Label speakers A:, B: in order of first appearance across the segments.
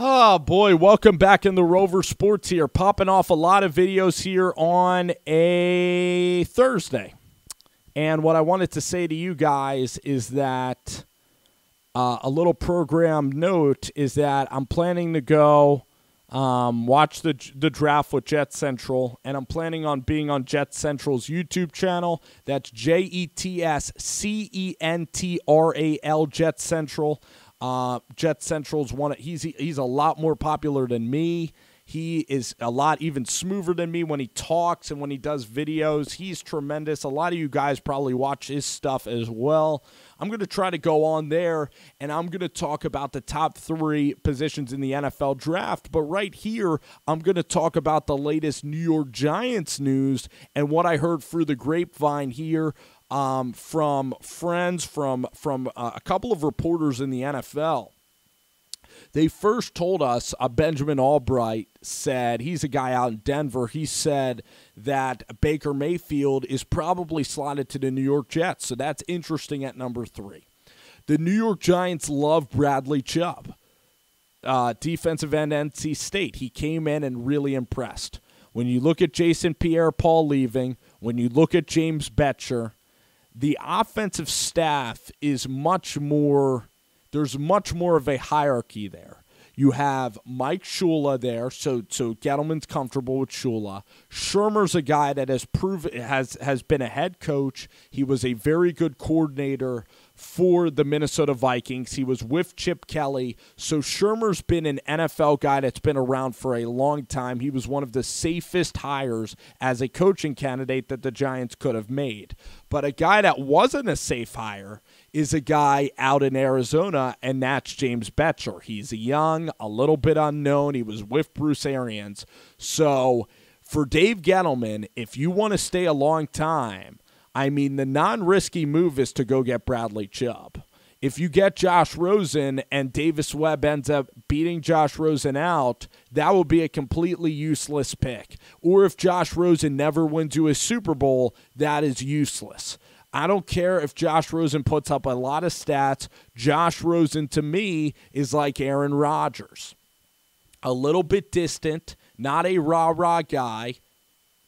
A: Oh, boy, welcome back in the Rover Sports here. Popping off a lot of videos here on a Thursday. And what I wanted to say to you guys is that a little program note is that I'm planning to go watch the draft with Jet Central, and I'm planning on being on Jet Central's YouTube channel. That's JETSCENTRAL, Jet Central. Jet Central's he's a lot more popular than me. He is a lot even smoother than me when he talks and when he does videos. He's tremendous. A lot of you guys probably watch his stuff as well. I'm going to try to go on there, and I'm going to talk about the top 3 positions in the NFL draft. But right here, I'm going to talk about the latest New York Giants news and what I heard through the grapevine here from friends, from a couple of reporters in the NFL. They first told us, Benjamin Albright said, he's a guy out in Denver, he said that Baker Mayfield is probably slotted to the New York Jets. So that's interesting at number 3. The New York Giants love Bradley Chubb, defensive end, NC State. He came in and really impressed. When you look at Jason Pierre-Paul leaving, when you look at James Betcher, the offensive staff is there's much more of a hierarchy there. You have Mike Shula there, so Gettleman's comfortable with Shula. Shermer's a guy that has been a head coach. He was a very good coordinator for the Minnesota Vikings. He was with Chip Kelly. So Shermer's been an NFL guy that's been around for a long time. He was one of the safest hires as a coaching candidate that the Giants could have made. But a guy that wasn't a safe hire is a guy out in Arizona, and that's James Betcher. He's young, a little bit unknown. He was with Bruce Arians. So for Dave Gettleman, if you want to stay a long time, I mean, the non-risky move is to go get Bradley Chubb. If you get Josh Rosen and Davis Webb ends up beating Josh Rosen out, that will be a completely useless pick. Or if Josh Rosen never wins you a Super Bowl, that is useless. I don't care if Josh Rosen puts up a lot of stats. Josh Rosen, to me, is like Aaron Rodgers. A little bit distant, not a rah-rah guy,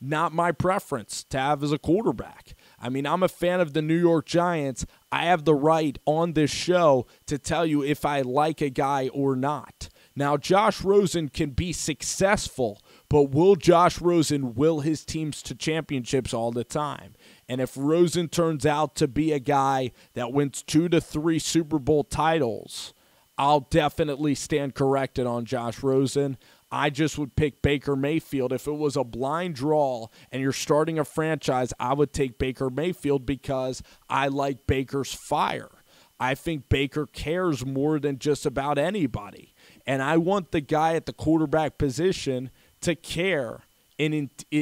A: not my preference to have as a quarterback. I mean, I'm a fan of the New York Giants. I have the right on this show to tell you if I like a guy or not. Now, Josh Rosen can be successful, but will Josh Rosen will his teams to championships all the time? And if Rosen turns out to be a guy that wins 2 to 3 Super Bowl titles, I'll definitely stand corrected on Josh Rosen. I just would pick Baker Mayfield. If it was a blind draw and you're starting a franchise, I would take Baker Mayfield because I like Baker's fire. I think Baker cares more than just about anybody. And I want the guy at the quarterback position to care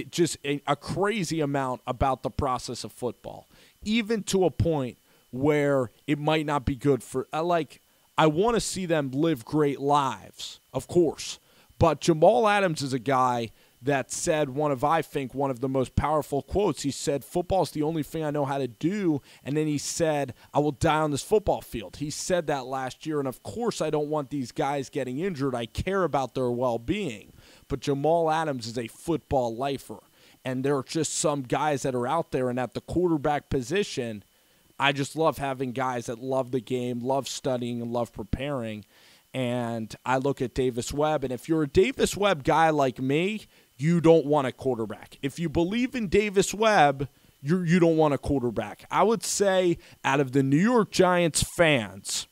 A: just a crazy amount about the process of football, even to a point where it might not be good for I want to see them live great lives, of course. But Jamal Adams is a guy that said one of the most powerful quotes. He said, "Football's the only thing I know how to do." And then he said, "I will die on this football field." He said that last year. And of course, I don't want these guys getting injured. I care about their well-being. But Jamal Adams is a football lifer. And there are just some guys that are out there. And at the quarterback position, I just love having guys that love the game, love studying, and love preparing. And I look at Davis Webb, and if you're a Davis Webb guy like me, you don't want a quarterback. If you believe in Davis Webb, you don't want a quarterback. I would say out of the New York Giants fans,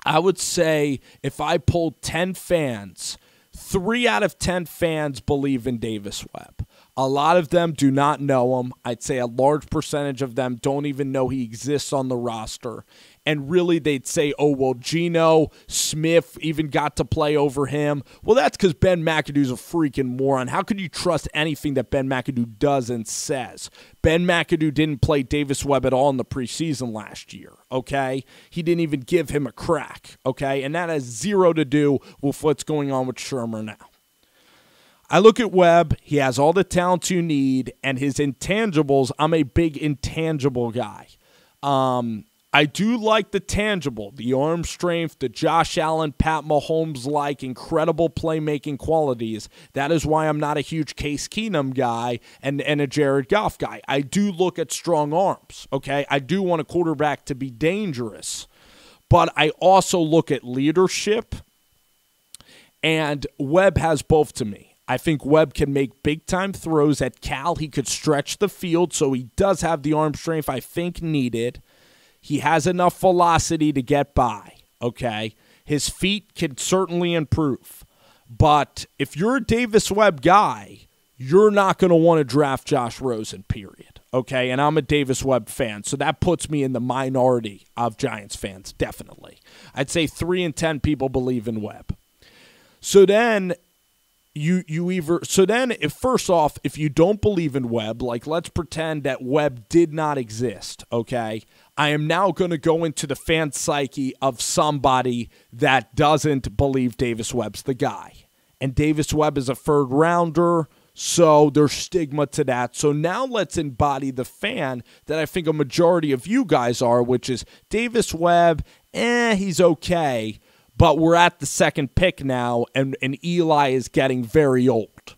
A: I would say if I polled 10 fans, 3 out of 10 fans believe in Davis Webb. A lot of them do not know him. I'd say a large percentage of them don't even know he exists on the roster. And really, they'd say, oh, well, Geno Smith even got to play over him. Well, that's because Ben McAdoo's a freaking moron. How could you trust anything that Ben McAdoo does and says? Ben McAdoo didn't play Davis Webb at all in the preseason last year, okay? He didn't even give him a crack, okay? And that has zero to do with what's going on with Shermer now. I look at Webb. He has all the talent you need, and his intangibles, I'm a big intangible guy. I do like the tangible, the arm strength, the Josh Allen, Pat Mahomes-like incredible playmaking qualities. That is why I'm not a huge Case Keenum guy and a Jared Goff guy. I do look at strong arms, okay? I do want a quarterback to be dangerous. But I also look at leadership, and Webb has both to me. I think Webb can make big-time throws at Cal. He could stretch the field, so he does have the arm strength I think needed. He has enough velocity to get by, okay? His feet can certainly improve. But if you're a Davis Webb guy, you're not going to want to draft Josh Rosen, period, okay? And I'm a Davis Webb fan, so that puts me in the minority of Giants fans, definitely. I'd say 3 in 10 people believe in Webb. So then if first off, if you don't believe in Webb, like let's pretend that Webb did not exist, okay? I am now going to go into the fan psyche of somebody that doesn't believe Davis Webb's the guy. And Davis Webb is a third rounder, so there's stigma to that. So now let's embody the fan that I think a majority of you guys are, which is Davis Webb, he's okay. But we're at the second pick now, and Eli is getting very old.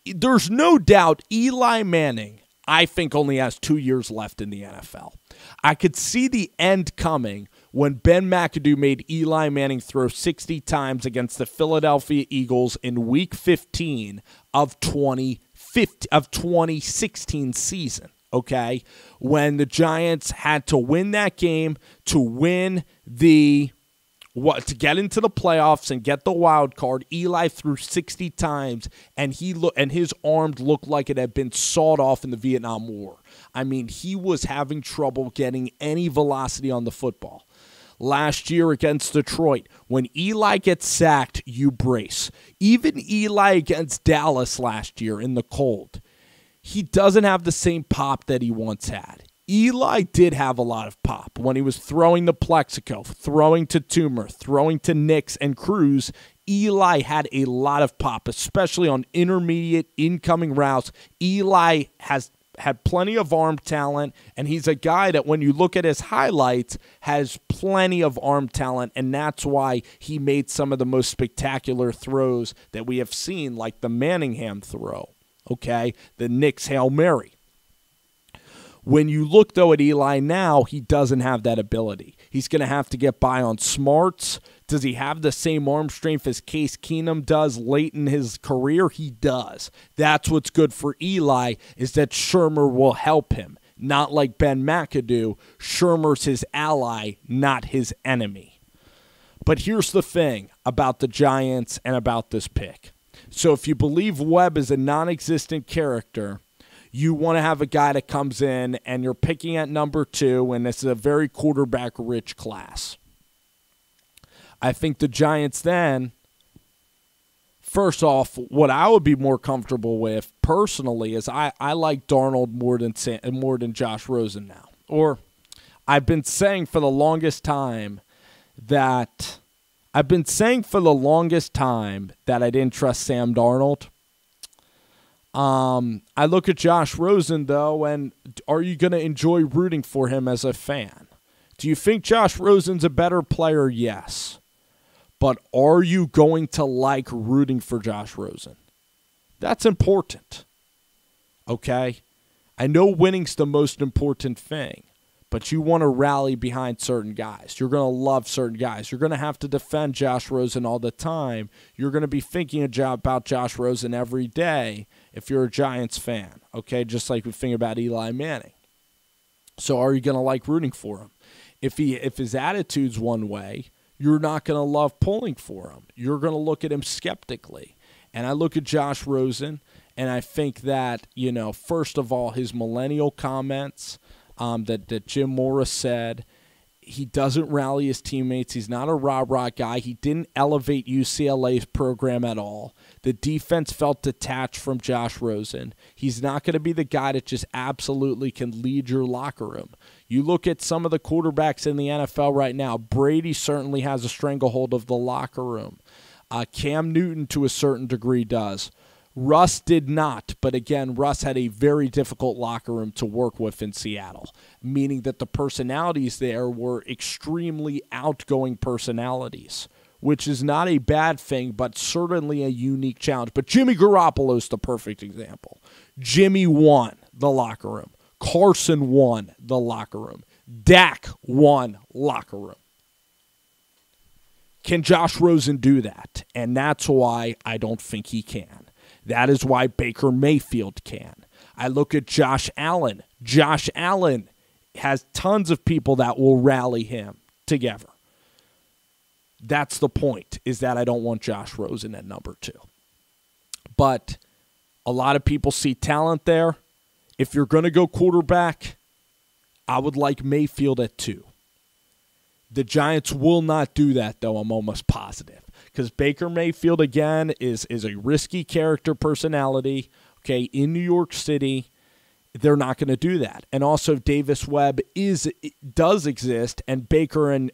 A: There's no doubt Eli Manning, I think, only has 2 years left in the NFL. I could see the end coming when Ben McAdoo made Eli Manning throw 60 times against the Philadelphia Eagles in Week 15 of 2016 season. Okay, when the Giants had to win that game to win to get into the playoffs and get the wild card. Eli threw 60 times, and his arms looked like it had been sawed off in the Vietnam War. I mean, he was having trouble getting any velocity on the football. Last year against Detroit, when Eli gets sacked, you brace. Even Eli against Dallas last year in the cold, he doesn't have the same pop that he once had. Eli did have a lot of pop when he was throwing to Plexico, throwing to Toomer, throwing to Nix and Cruz. Eli had a lot of pop, especially on intermediate incoming routes. Eli has had plenty of arm talent, and he's a guy that when you look at his highlights has plenty of arm talent, and that's why he made some of the most spectacular throws that we have seen, like the Manningham throw, okay, the Nix Hail Mary. When you look, though, at Eli now, he doesn't have that ability. He's going to have to get by on smarts. Does he have the same arm strength as Case Keenum does late in his career? He does. That's what's good for Eli, is that Shurmur will help him. Not like Ben McAdoo. Shurmur's his ally, not his enemy. But here's the thing about the Giants and about this pick. So if you believe Webb is a non-existent character, you want to have a guy that comes in and you're picking at number 2, and this is a very quarterback-rich class. I think the Giants then, first off, what I would be more comfortable with personally is I like Darnold more than Josh Rosen now. Or I've been saying for the longest time that I didn't trust Sam Darnold. I look at Josh Rosen, though, and are you going to enjoy rooting for him as a fan? Do you think Josh Rosen's a better player? Yes. But are you going to like rooting for Josh Rosen? That's important. Okay? I know winning's the most important thing, but you want to rally behind certain guys. You're going to love certain guys. You're going to have to defend Josh Rosen all the time. You're going to be thinking about Josh Rosen every day if you're a Giants fan, okay? Just like we think about Eli Manning. So are you going to like rooting for him? If his attitude's one way, you're not going to love pulling for him. You're going to look at him skeptically. And I look at Josh Rosen, and I think that, first of all, his millennial comments that Jim Morris said, he doesn't rally his teammates. He's not a rah-rah guy. He didn't elevate UCLA's program at all. The defense felt detached from Josh Rosen. He's not going to be the guy that just absolutely can lead your locker room. You look at some of the quarterbacks in the NFL right now. Brady certainly has a stranglehold of the locker room. Cam Newton, to a certain degree, does. Russ did not, but again, Russ had a very difficult locker room to work with in Seattle, meaning that the personalities there were extremely outgoing personalities, which is not a bad thing, but certainly a unique challenge. But Jimmy Garoppolo's the perfect example. Jimmy won the locker room. Carson won the locker room. Dak won locker room. Can Josh Rosen do that? And that's why I don't think he can. That is why Baker Mayfield can. I look at Josh Allen. Josh Allen has tons of people that will rally him together. That's the point, is that I don't want Josh Rosen at number 2. But a lot of people see talent there. If you're going to go quarterback, I would like Mayfield at 2. The Giants will not do that, though, I'm almost positive. Because Baker Mayfield, again, is a risky character personality, okay, in New York City. They're not going to do that. And also Davis Webb does exist, and Baker and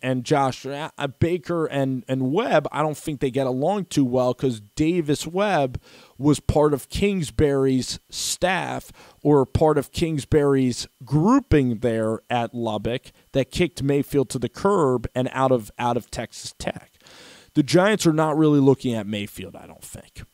A: Webb, I don't think they get along too well because Davis Webb was part of Kingsbury's staff or part of Kingsbury's grouping there at Lubbock that kicked Mayfield to the curb and out of Texas Tech. The Giants are not really looking at Mayfield, I don't think.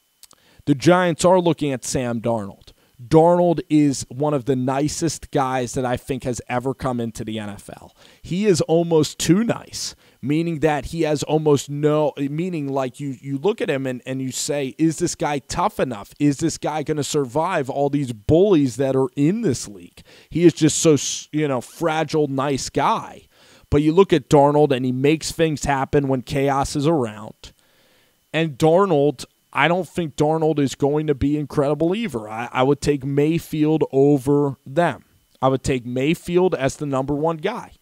A: The Giants are looking at Sam Darnold. Darnold is one of the nicest guys that I think has ever come into the NFL. He is almost too nice, meaning that he has almost no, meaning like you look at him and you say, is this guy tough enough? Is this guy going to survive all these bullies that are in this league? He is just so, fragile, nice guy. But you look at Darnold and he makes things happen when chaos is around. And Darnold, I don't think Darnold is going to be incredible either. I would take Mayfield over them. I would take Mayfield as the number 1 guy.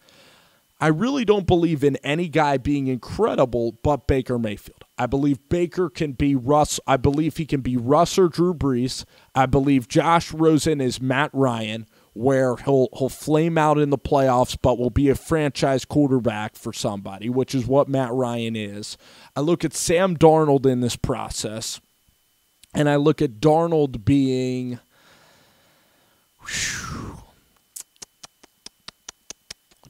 A: I really don't believe in any guy being incredible but Baker Mayfield. I believe Baker can be Russ. I believe he can be Russ or Drew Brees. I believe Josh Rosen is Matt Ryan, where he'll flame out in the playoffs but will be a franchise quarterback for somebody, which is what Matt Ryan is. I look at Sam Darnold in this process, and I look at Darnold being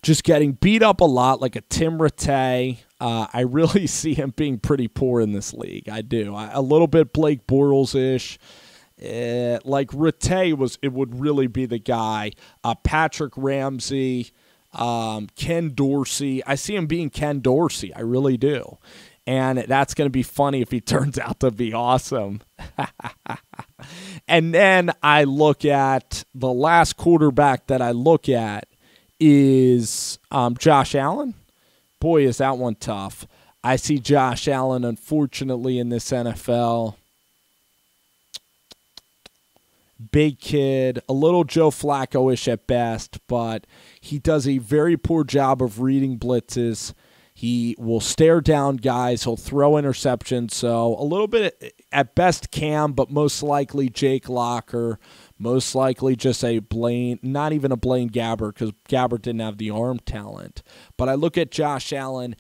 A: just getting beat up a lot like a Tim Rattay. I really see him being pretty poor in this league. I do. A little bit Blake Bortles-ish. Like Rattay it would really be the guy. Patrick Ramsey, Ken Dorsey. I see him being Ken Dorsey. I really do. And that's going to be funny if he turns out to be awesome. And then I look at the last quarterback that I look at is Josh Allen. Boy, is that one tough. I see Josh Allen, unfortunately, in this NFL. Big kid, a little Joe Flacco-ish at best, but he does a very poor job of reading blitzes. He will stare down guys. He'll throw interceptions. So a little bit at best Cam, but most likely Jake Locker. Most likely just a Blaine, not even a Blaine Gabbert, because Gabbert didn't have the arm talent. But I look at Josh Allen.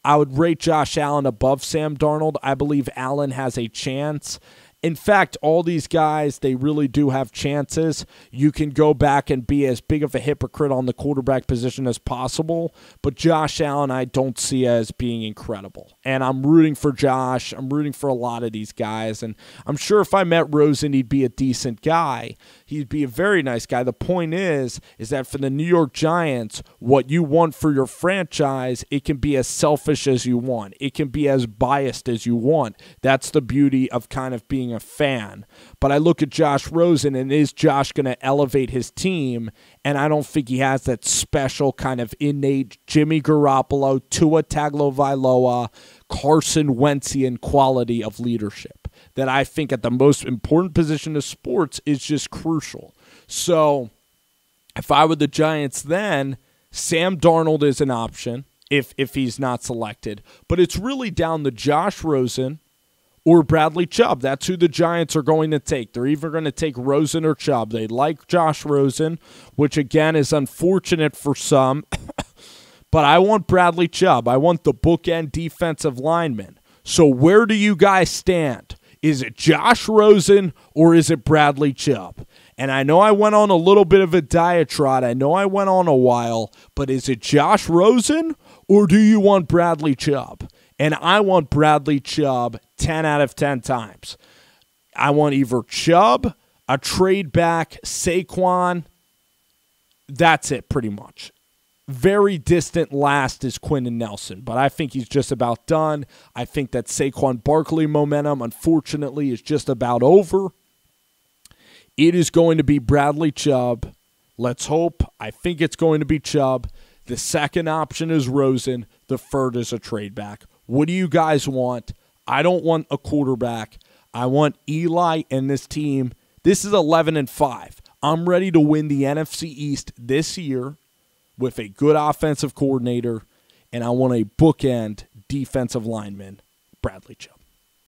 A: I would rate Josh Allen above Sam Darnold. I believe Allen has a chance. In fact, all these guys, they really do have chances. You can go back and be as big of a hypocrite on the quarterback position as possible, but Josh Allen I don't see as being incredible. And I'm rooting for Josh. I'm rooting for a lot of these guys, and I'm sure if I met Rosen, he'd be a decent guy. He'd be a very nice guy. The point is that for the New York Giants, what you want for your franchise, it can be as selfish as you want. It can be as biased as you want. That's the beauty of kind of being a fan. But I look at Josh Rosen, and is Josh going to elevate his team? And I don't think he has that special kind of innate Jimmy Garoppolo, Tua Tagovailoa, Carson Wentzian quality of leadership that I think at the most important position of sports is just crucial. So if I were the Giants then, Sam Darnold is an option if he's not selected. But it's really down to Josh Rosen or Bradley Chubb. That's who the Giants are going to take. They're either going to take Rosen or Chubb. They like Josh Rosen, which again is unfortunate for some. But I want Bradley Chubb. I want the bookend defensive lineman. So where do you guys stand? Is it Josh Rosen or is it Bradley Chubb? And I know I went on a little bit of a diatribe. I know I went on a while, but is it Josh Rosen or do you want Bradley Chubb? And I want Bradley Chubb 10 out of 10 times. I want either Chubb, a trade back, Saquon. That's it pretty much. Very distant last is Quentin Nelson, but I think he's just about done. I think that Saquon Barkley momentum, unfortunately, is just about over. It is going to be Bradley Chubb. Let's hope. I think it's going to be Chubb. The second option is Rosen. The third is a trade back. What do you guys want? I don't want a quarterback. I want Eli and this team. This is 11-5. I'm ready to win the NFC East this year with a good offensive coordinator, and I want a bookend defensive lineman, Bradley Chubb.